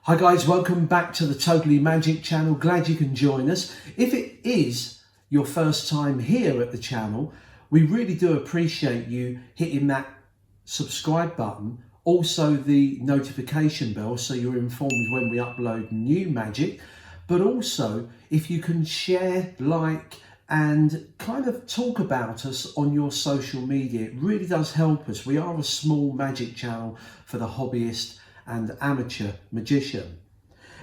Hi guys, welcome back to the Totally Magic channel. Glad you can join us. If it is your first time here at the channel, we really do appreciate you hitting that subscribe button, also the notification bell so you're informed when we upload new magic, but also if you can share, like and kind of talk about us on your social media. It really does help us. We are a small magic channel for the hobbyist and amateur magician.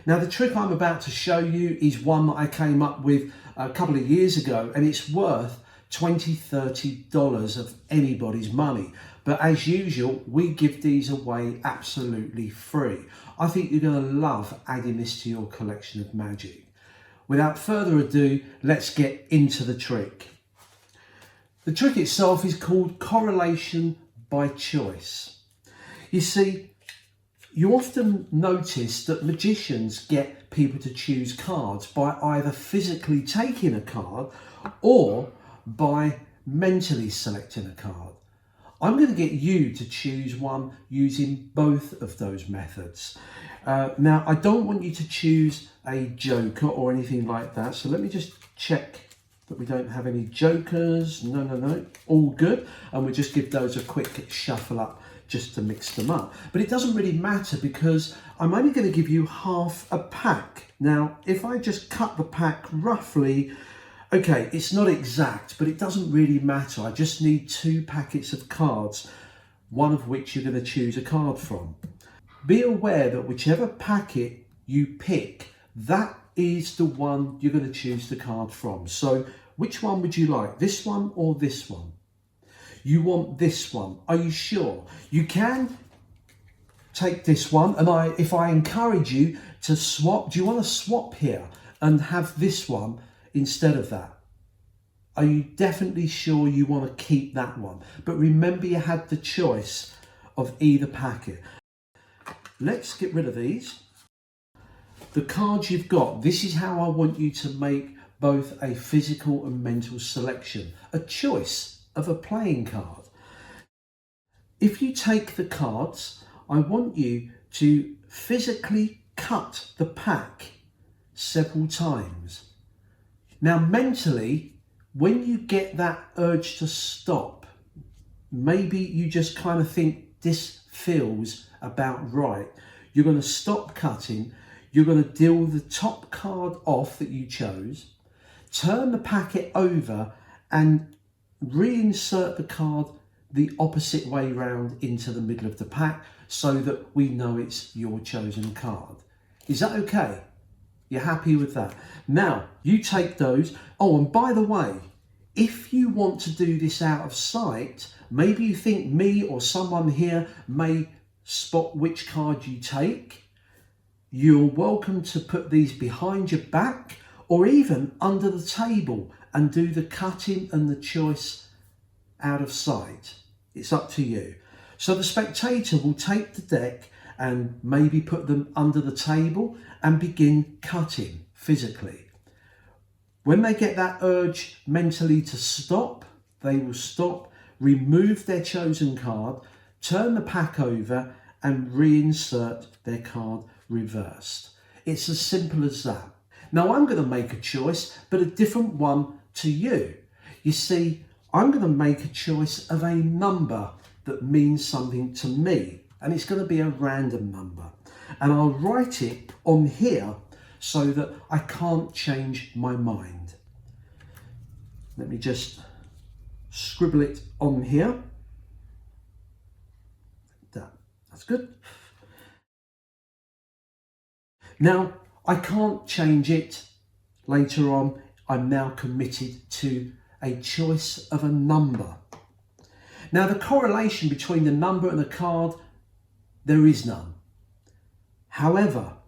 Now the trick I'm about to show you is one that I came up with a couple of years ago, and it's worth $20, $30 of anybody's money. But as usual, we give these away absolutely free. I think you're going to love adding this to your collection of magic. Without further ado, let's get into the trick. The trick itself is called correlation by choice. You see, you often notice that magicians get people to choose cards by either physically taking a card or by mentally selecting a card. I'm going to get you to choose one using both of those methods. Now, I don't want you to choose a joker or anything like that, so let me just check that we don't have any jokers. No, all good. And we'll just give those a quick shuffle up just to mix them up. But it doesn't really matter because I'm only going to give you half a pack. Now, if I just cut the pack roughly, okay, it's not exact, but it doesn't really matter. I just need 2 packets of cards, one of which you're going to choose a card from. Be aware that whichever packet you pick, that is the one you're going to choose the card from. So which one would you like? This one or this one? You want this one. Are you sure? You can take this one, and if I encourage you to swap, do you want to swap here and have this one instead of that? Are you definitely sure you want to keep that one? But remember, you had the choice of either packet. Let's get rid of these. The cards you've got, this is how I want you to make both a physical and mental selection, a choice of a playing card. If you take the cards, I want you to physically cut the pack several times. Now mentally, when you get that urge to stop, maybe you just kind of think this feels about right, you're going to stop cutting, you're going to deal the top card off that you chose, turn the packet over and reinsert the card the opposite way round into the middle of the pack so that we know it's your chosen card. Is that okay? You're happy with that? Now, you take those. Oh, and by the way, if you want to do this out of sight, maybe you think me or someone here may spot which card you take, you're welcome to put these behind your back or even under the table and do the cutting and the choice out of sight. It's up to you. So the spectator will take the deck and maybe put them under the table and begin cutting physically. When they get that urge mentally to stop, they will stop, remove their chosen card, turn the pack over and reinsert their card reversed. It's as simple as that. Now I'm going to make a choice, but a different one to you. You see, I'm going to make a choice of a number that means something to me, and it's going to be a random number. And I'll write it on here so that I can't change my mind. Let me just scribble it on here. That's good. Now, I can't change it later on. I'm now committed to a choice of a number. Now, the correlation between the number and the card, there is none. However,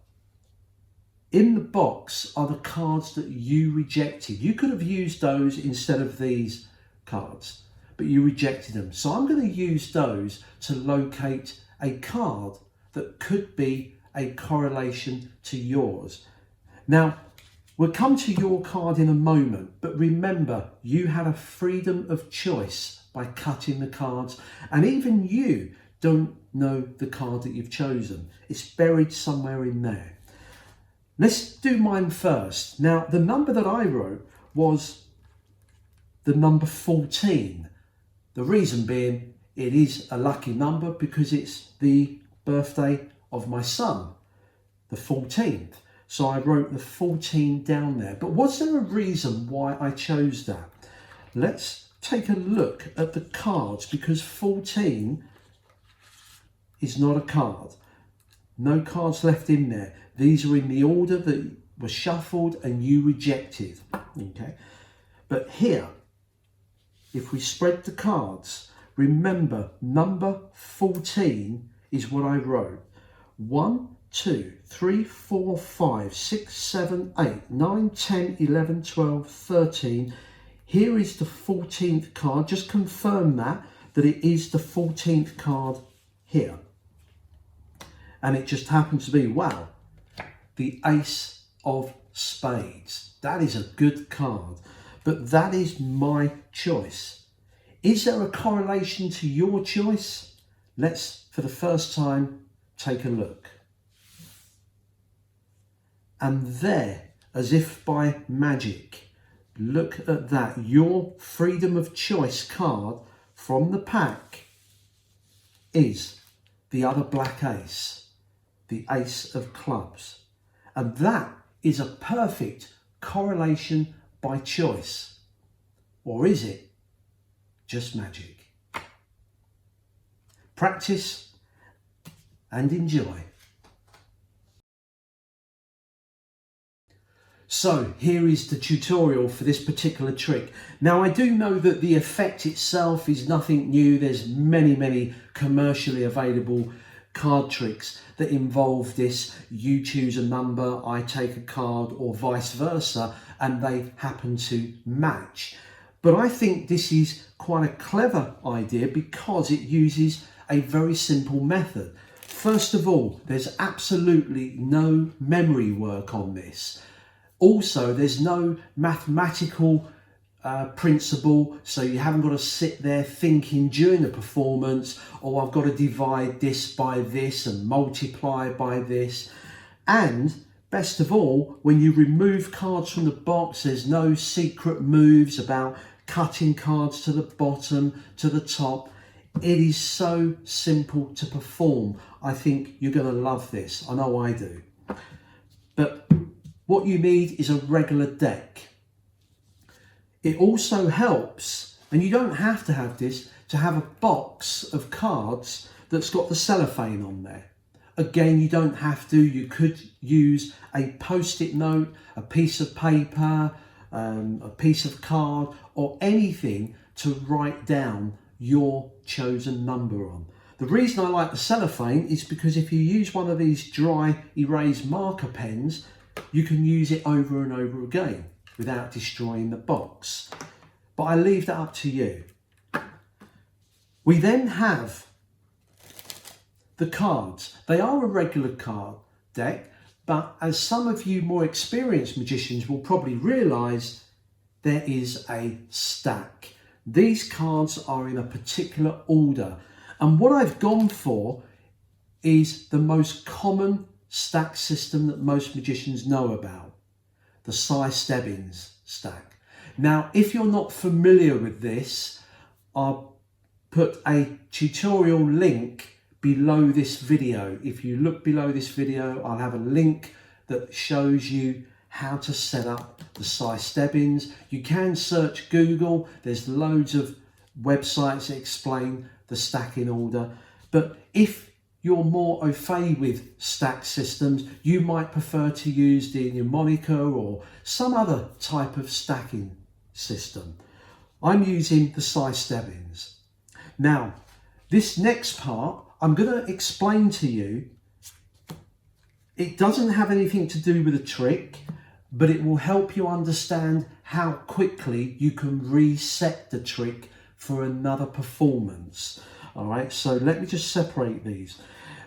in the box are the cards that you rejected. You could have used those instead of these cards, but you rejected them. So I'm going to use those to locate a card that could be a correlation to yours. Now, we'll come to your card in a moment, but remember, you had a freedom of choice by cutting the cards, and even you don't know the card that you've chosen. It's buried somewhere in there. Let's do mine first. Now, the number that I wrote was the number 14. The reason being, it is a lucky number because it's the birthday of my son, the 14th. So I wrote the 14 down there. But was there a reason why I chose that? Let's take a look at the cards, because 14 is not a card. No cards left in there. These are in the order that were shuffled and you rejected. Okay. But here, if we spread the cards, remember number 14 is what I wrote. 1, 2, 3, 4, 5, 6, 7, 8, 9, 10, 11, 12, 13. Here is the 14th card. Just confirm that it is the 14th card here. And it just happens to be, wow, the Ace of Spades. That is a good card, but that is my choice. Is there a correlation to your choice? Let's, for the first time, take a look. And there, as if by magic, look at that. Your freedom of choice card from the pack is the other black ace, the Ace of Clubs. And that is a perfect correlation by choice. Or is it just magic? Practice and enjoy. So here is the tutorial for this particular trick. Now, I do know that the effect itself is nothing new. There's many commercially available card tricks that involve this. You choose a number, I take a card, or vice versa, and they happen to match. But I think this is quite a clever idea because it uses a very simple method. First of all, there's absolutely no memory work on this. Also, there's no mathematical principle, so you haven't got to sit there thinking during the performance, oh, I've got to divide this by this and multiply by this. And best of all, when you remove cards from the box, there's no secret moves about cutting cards to the bottom, to the top. It is so simple to perform. I think you're going to love this. I know I do. But what you need is a regular deck. It also helps, and you don't have to have this, to have a box of cards that's got the cellophane on there. Again, you don't have to. You could use a post-it note, a piece of paper, a piece of card, or anything to write down your chosen number on. The reason I like the cellophane is because if you use one of these dry erase marker pens, you can use it over and over again without destroying the box. But I leave that up to you. We then have the cards. They are a regular card deck, but as some of you more experienced magicians will probably realise, there is a stack. These cards are in a particular order. And what I've gone for is the most common stack system that most magicians know about, the Sy Stebbins stack. Now, if you're not familiar with this, I'll put a tutorial link below this video. If you look below this video, I'll have a link that shows you how to set up the Sy Stebbins. You can search Google. There's loads of websites that explain the stacking order. But if you're more au fait with stack systems, you might prefer to use the mnemonic or some other type of stacking system. I'm using the Sy Stebbins. Now, this next part, I'm going to explain to you. It doesn't have anything to do with a trick, but it will help you understand how quickly you can reset the trick for another performance. All right, so let me just separate these.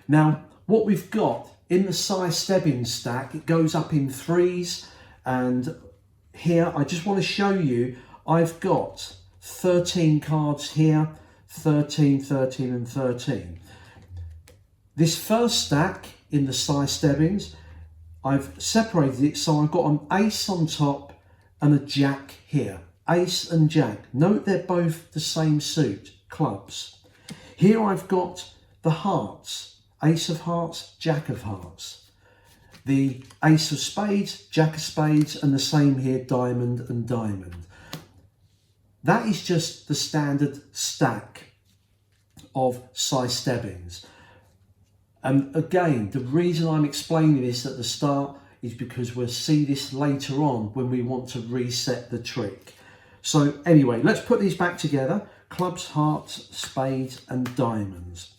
Now, what we've got in the Sy Stebbins stack, it goes up in threes, and here I just want to show you, I've got 13 cards here, 13, 13 and 13. This first stack in the size Stebbins, I've separated it so I've got an ace on top and a jack here. Ace and jack. Note they're both the same suit, clubs. Here I've got the hearts, ace of hearts, jack of hearts. The ace of spades, jack of spades, and the same here, diamond and diamond. That is just the standard stack of size Stebbins. And again, the reason I'm explaining this at the start is because we'll see this later on when we want to reset the trick. So anyway, let's put these back together. Clubs, hearts, spades and diamonds.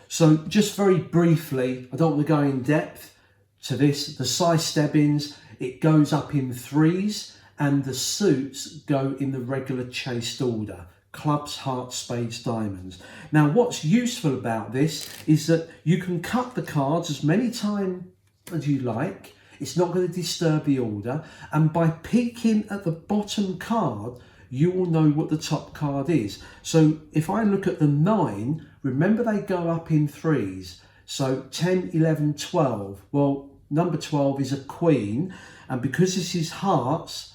So just very briefly, I don't want to go in depth to this. The size Stebbins, it goes up in threes and the suits go in the regular chased order. Clubs, hearts, spades, diamonds. Now what's useful about this is that you can cut the cards as many times as you like. It's not going to disturb the order, and by peeking at the bottom card you will know what the top card is. So if I look at the 9, remember they go up in threes, so 10, 11, 12. Well, number 12 is a queen, and because this is hearts,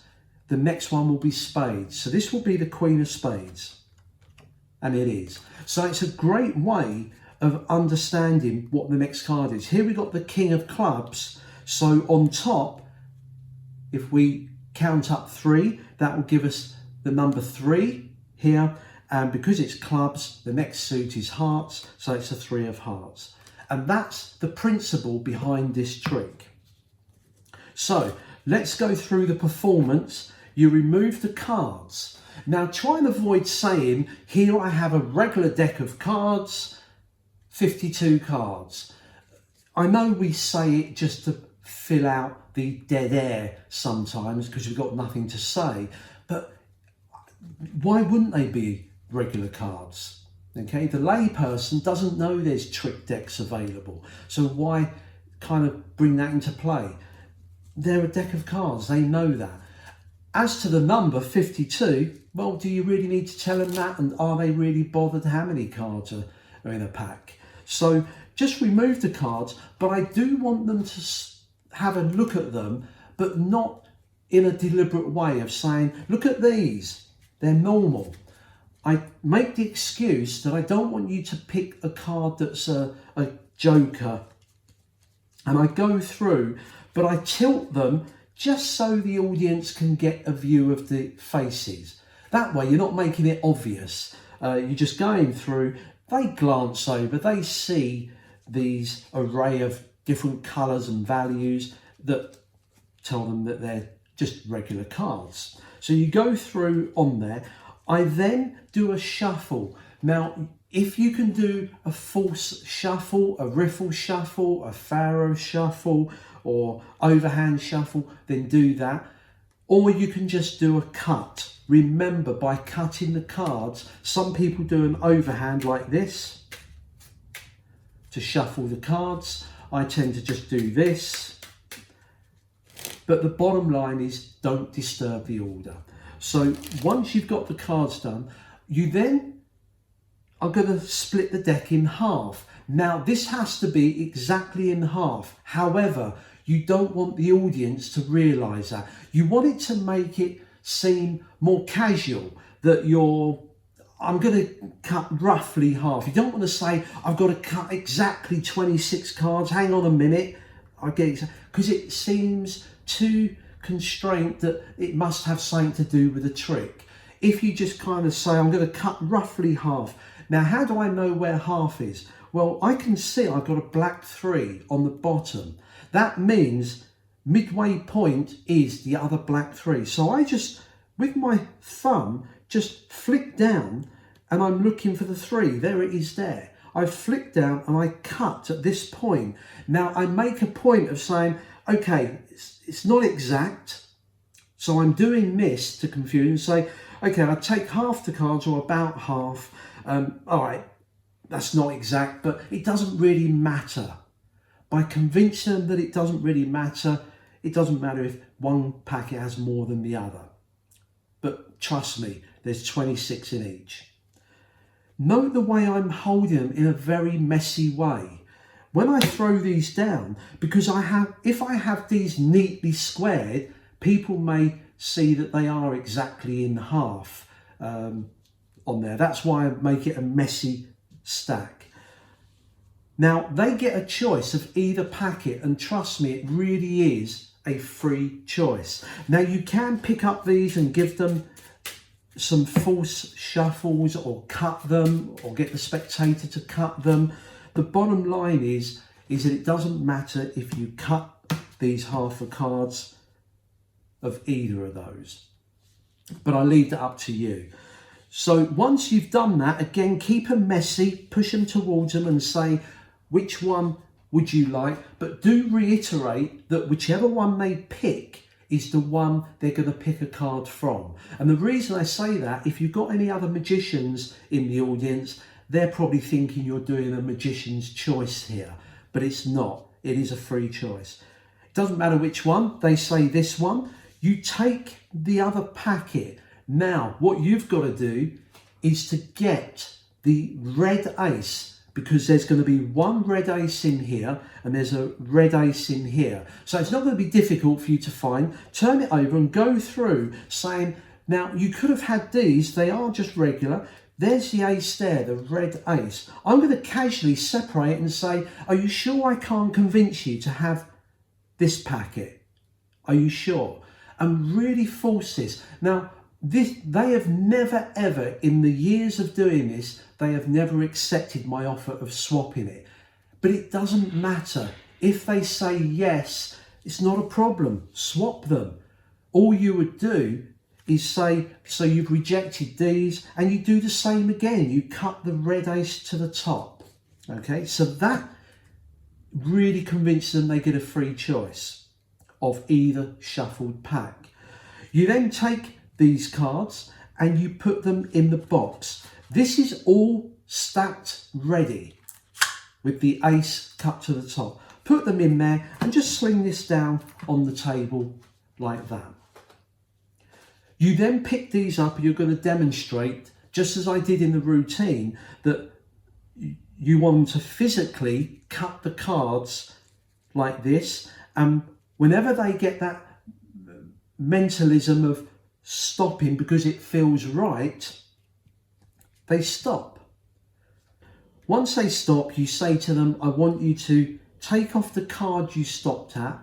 the next one will be spades. So this will be the queen of spades, and it is. So it's a great way of understanding what the next card is. Here we got the king of clubs. So on top, if we count up 3, that will give us the number 3 here. And because it's clubs, the next suit is hearts. So it's a 3 of hearts. And that's the principle behind this trick. So let's go through the performance. You remove the cards. Now try and avoid saying, here I have a regular deck of cards, 52 cards. I know we say it just to fill out the dead air sometimes because we've got nothing to say, but why wouldn't they be regular cards? Okay, the layperson doesn't know there's trick decks available, so why kind of bring that into play? They're a deck of cards, they know that. As to the number 52, well, do you really need to tell them that? And are they really bothered how many cards are in a pack? So just remove the cards, but I do want them to have a look at them, but not in a deliberate way of saying, look at these, they're normal. I make the excuse that I don't want you to pick a card that's a joker, and I go through, but I tilt them just so the audience can get a view of the faces. That way you're not making it obvious. You're just going through, they glance over, they see these array of different colours and values that tell them that they're just regular cards. So you go through on there. I then do a shuffle. Now, if you can do a false shuffle, a riffle shuffle, a faro shuffle, or overhand shuffle, then do that. Or you can just do a cut. Remember, by cutting the cards, some people do an overhand like this to shuffle the cards. I tend to just do this. But the bottom line is, don't disturb the order. So once you've got the cards done, you then are going to split the deck in half. Now this has to be exactly in half. However, you don't want the audience to realise that. You want it to make it seem more casual, that I'm going to cut roughly half. You don't want to say, I've got to cut exactly 26 cards. Hang on a minute. I get it. Because it seems too constrained that it must have something to do with the trick. If you just kind of say, I'm going to cut roughly half. Now, how do I know where half is? Well, I can see I've got a black 3 on the bottom. That means midway point is the other black 3. So I just, with my thumb, just flick down and I'm looking for the 3. There it is there. I flick down and I cut at this point. Now I make a point of saying, okay, it's not exact. So I'm doing this to confuse and say, okay, I take half the cards or about half. All right, that's not exact, but it doesn't really matter. By convincing them that it doesn't really matter, it doesn't matter if one packet has more than the other. But trust me, there's 26 in each. note the way I'm holding them in a very messy way. When I throw these down, because if I have these neatly squared, people may see that they are exactly in half on there. That's why I make it a messy stack. Now they get a choice of either packet, and trust me, it really is a free choice. Now you can pick up these and give them some false shuffles, or cut them, or get the spectator to cut them. The bottom line is that it doesn't matter if you cut these half of cards of either of those, but I leave that up to you. So once you've done that, again, keep them messy, push them towards them and say, which one would you like? But do reiterate that whichever one they pick is the one they're going to pick a card from. And the reason I say that, if you've got any other magicians in the audience, they're probably thinking you're doing a magician's choice here, but it's not. It is a free choice. It doesn't matter which one, they say this one, you take the other packet. Now, what you've got to do is to get the red ace, because there's going to be one red ace in here and there's a red ace in here. So it's not going to be difficult for you to find. Turn it over and go through saying, now you could have had these, they are just regular. There's the ace there, the red ace. I'm going to casually separate and say, are you sure I can't convince you to have this packet? Are you sure? And really force this. Now, they have never ever, in the years of doing this, they have never accepted my offer of swapping it. But it doesn't matter. If they say yes, it's not a problem. Swap them. All you would do is say, so you've rejected these, and you do the same again. You cut the red ace to the top. Okay, so that really convinces them they get a free choice of either shuffled pack. You then take these cards and you put them in the box. This is all stacked ready with the ace cut to the top. Put them in there and just sling this down on the table like that. You then pick these up and you're going to demonstrate, just as I did in the routine, that you want to physically cut the cards like this, and whenever they get that mentalism of stopping because it feels right, they stop. Once they stop, you say to them, I want you to take off the card you stopped at,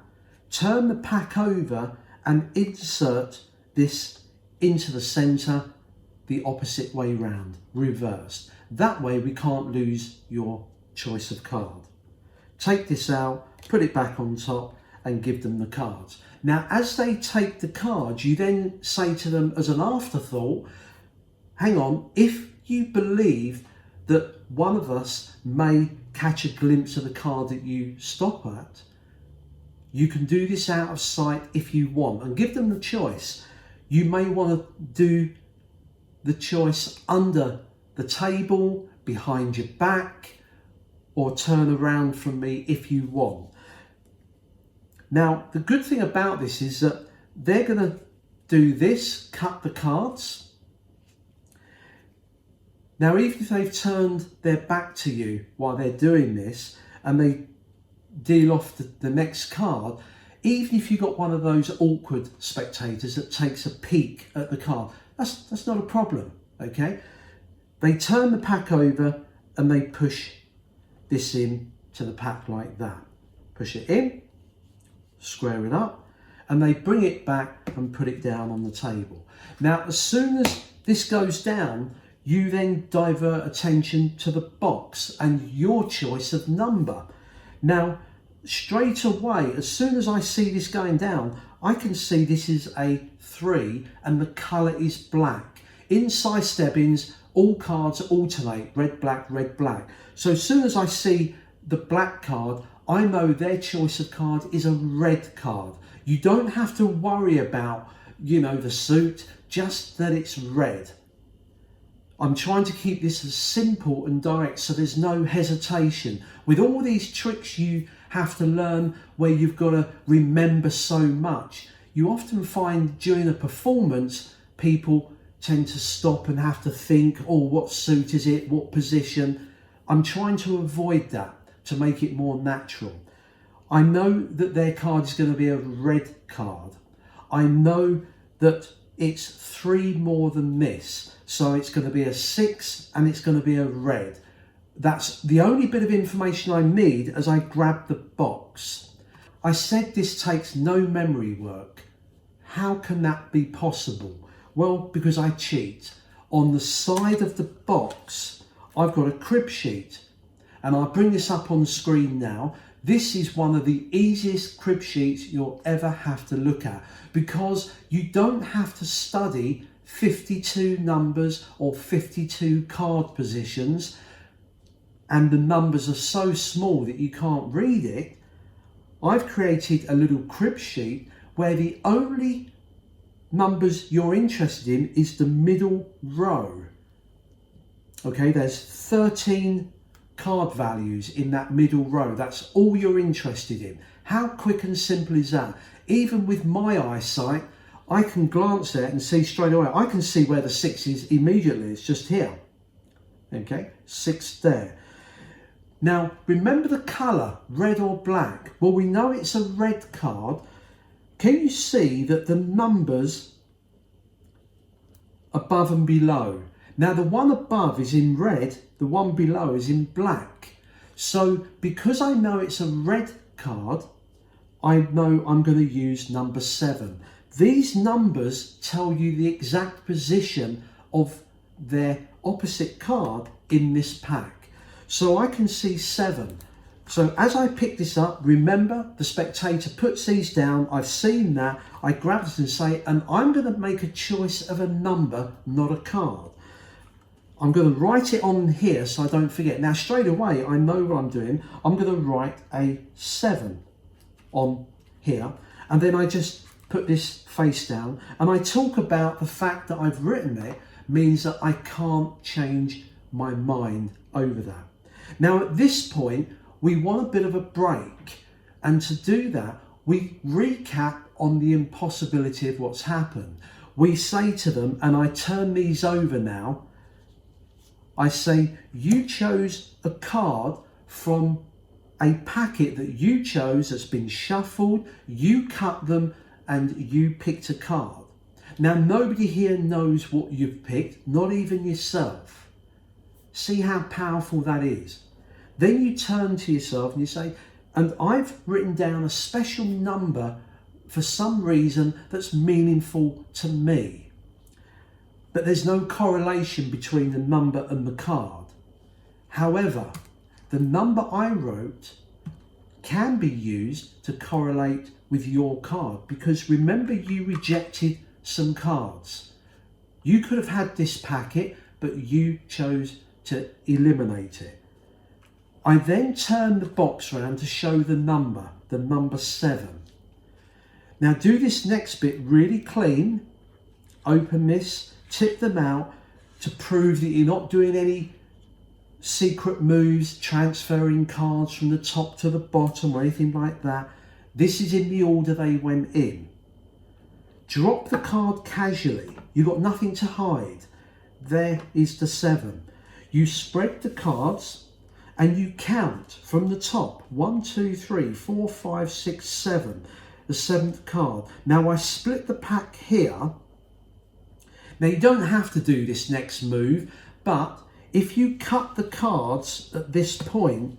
turn the pack over and insert this into the centre the opposite way round, reversed. That way we can't lose your choice of card. Take this out, put it back on top and give them the cards. Now, as they take the cards, you then say to them as an afterthought, hang on, if you believe that one of us may catch a glimpse of the card that you stop at, you can do this out of sight if you want, and give them the choice. You may want to do the choice under the table, behind your back, or turn around from me if you want. Now, the good thing about this is that they're going to do this, cut the cards. Now, even if they've turned their back to you while they're doing this and they deal off the next card, even if you've got one of those awkward spectators that takes a peek at the card, that's not a problem, okay? They turn the pack over and they push this in to the pack like that. Push it in, square it up, and they bring it back and put it down on the table. Now, as soon as this goes down, you then divert attention to the box and your choice of number. Now, straight away, as soon as I see this going down, I can see this is a 3 and the colour is black. In Size Stebbins, all cards alternate, red, black, red, black. So as soon as I see the black card, I know their choice of card is a red card. You don't have to worry about, the suit, just that it's red. I'm trying to keep this as simple and direct so there's no hesitation. With all these tricks you have to learn where you've got to remember so much, you often find during a performance people tend to stop and have to think, oh, what suit is it, what position. I'm trying to avoid that to make it more natural. I know that their card is going to be a red card. I know that it's 3 more than this, so it's going to be a 6 and it's going to be a red. That's the only bit of information I need as I grab the box. I said this takes no memory work. How can that be possible? Well, because I cheat. On the side of the box, I've got a crib sheet, and I'll bring this up on the screen now. This is one of the easiest crib sheets you'll ever have to look at, because you don't have to study 52 numbers or 52 card positions, and the numbers are so small that you can't read it. I've created a little crib sheet where the only numbers you're interested in is the middle row. Okay, there's 13 card values in that middle row. That's all you're interested in. How quick and simple is that? Even with my eyesight, I can glance at it and see straight away. I can see where the 6 is immediately. It's just here. Okay, 6 there. Now, remember the colour, red or black? Well, we know it's a red card. Can you see that the numbers above and below? Now, the one above is in red, the one below is in black. So, because I know it's a red card, I know I'm going to use number 7. These numbers tell you the exact position of their opposite card in this pack. So I can see 7. So as I pick this up, remember the spectator puts these down, I've seen that, I grab this and say, and I'm going to make a choice of a number, not a card. I'm going to write it on here so I don't forget. Now straight away, I know what I'm doing. I'm going to write a 7 on here, and then I just put this face down, and I talk about the fact that I've written it means that I can't change my mind over that. Now at this point, we want a bit of a break, and to do that, we recap on the impossibility of what's happened. We say to them, and I turn these over now, I say, you chose a card from a packet that you chose that's been shuffled, you cut them, and you picked a card. Now nobody here knows what you've picked, not even yourself. See how powerful that is. Then you turn to yourself and you say, and I've written down a special number for some reason that's meaningful to me. But there's no correlation between the number and the card. However, the number I wrote can be used to correlate with your card, because remember, you rejected some cards. You could have had this packet, but you chose to eliminate it. I then turn the box around to show the number 7. Now do this next bit really clean. Open this, tip them out to prove that you're not doing any secret moves, transferring cards from the top to the bottom or anything like that. This is in the order they went in. Drop the card casually. You've got nothing to hide. There is the 7. You spread the cards and you count from the top. 1, 2, 3, 4, 5, 6, 7. The 7th card. Now I split the pack here. Now you don't have to do this next move, but if you cut the cards at this point,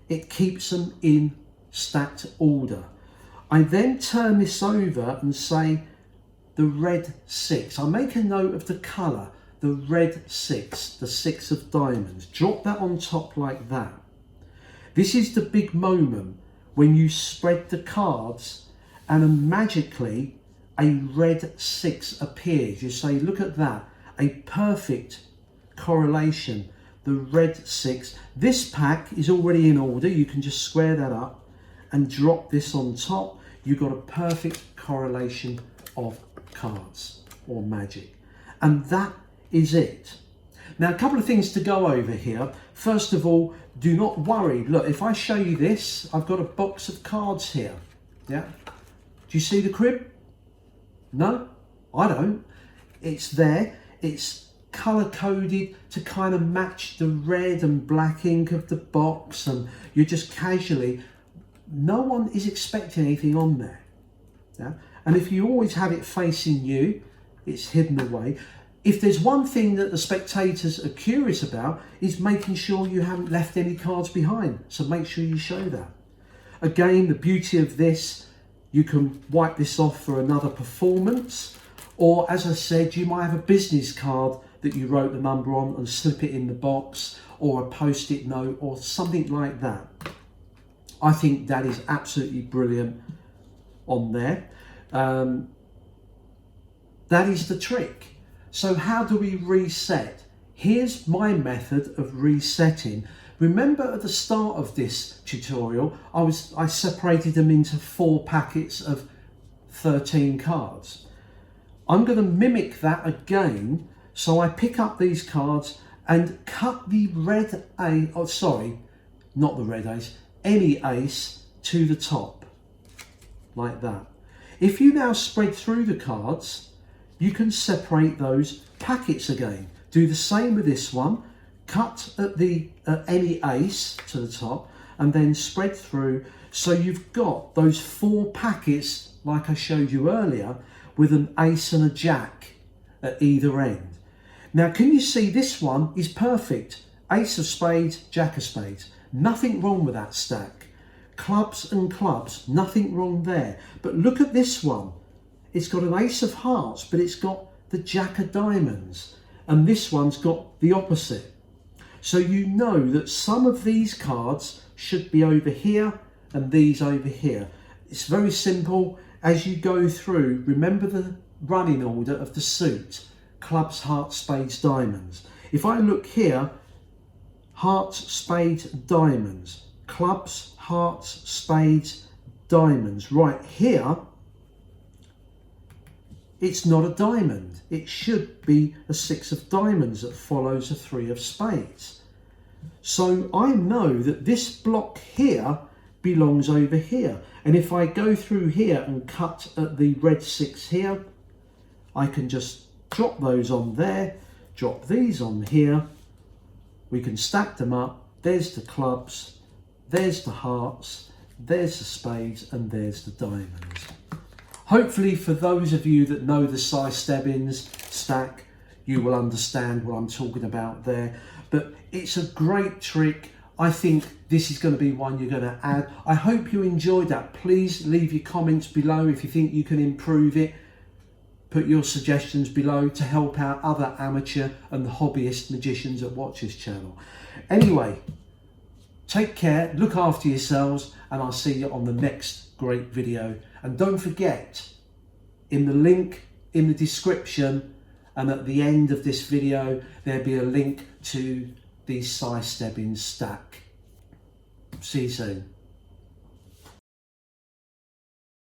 it keeps them in stacked order. I then turn this over and say the red 6. I'll make a note of the colour, the red 6, the 6 of diamonds. Drop that on top like that. This is the big moment when you spread the cards and magically a red 6 appears. You say, look at that, a perfect correlation, the red 6. This pack is already in order. You can just square that up and drop this on top. You've got a perfect correlation of cards or magic. And that is it. Now, a couple of things to go over here. First of all, do not worry. Look, if I show you this, I've got a box of cards here. Yeah. Do you see the crib? No, I don't. It's there. it's color coded to kind of match the red and black ink of the box, and you're just casually, no one is expecting anything on there. Yeah? And if you always have it facing you, it's hidden away. If there's one thing that the spectators are curious about, is making sure you haven't left any cards behind. So make sure you show that. Again, the beauty of this, you can wipe this off for another performance, or as I said, you might have a business card that you wrote the number on and slip it in the box, or a post-it note or something like that. I think that is absolutely brilliant on there. That is the trick. So how do we reset? Here's my method of resetting. Remember at the start of this tutorial, I separated them into 4 packets of 13 cards. I'm going to mimic that again. So I pick up these cards and cut the red ace, oh sorry, not the red ace, any ace to the top, like that. If you now spread through the cards, you can separate those packets again. Do the same with this one, cut at the any ace to the top, and then spread through, so you've got those 4 packets like I showed you earlier, with an ace and a jack at either end. Now can you see this one is perfect? Ace of spades, jack of spades. Nothing wrong with that stack. Clubs and clubs, nothing wrong there. But look at this one. It's got an ace of hearts, but it's got the jack of diamonds. And this one's got the opposite. So you know that some of these cards should be over here and these over here. It's very simple. As you go through, remember the running order of the suit. Clubs, hearts, spades, diamonds. If I look here, hearts, spades, diamonds. Clubs, hearts, spades, diamonds. Right here, it's not a diamond. It should be a 6 of diamonds that follows a 3 of spades. So I know that this block here belongs over here. And if I go through here and cut at the red 6 here, I can just drop those on there, drop these on here. We can stack them up. There's the clubs, there's the hearts, there's the spades, and there's the diamonds. Hopefully for those of you that know the Cy Stebbins stack, you will understand what I'm talking about there. But it's a great trick. I think this is going to be one you're going to add. I hope you enjoyed that. Please leave your comments below if you think you can improve it. Put your suggestions below to help out other amateur and hobbyist magicians that watch this channel. Anyway, take care, look after yourselves, and I'll see you on the next great video. And don't forget, in the link in the description and at the end of this video, there'll be a link to the Cy Stebbins stack. See you soon.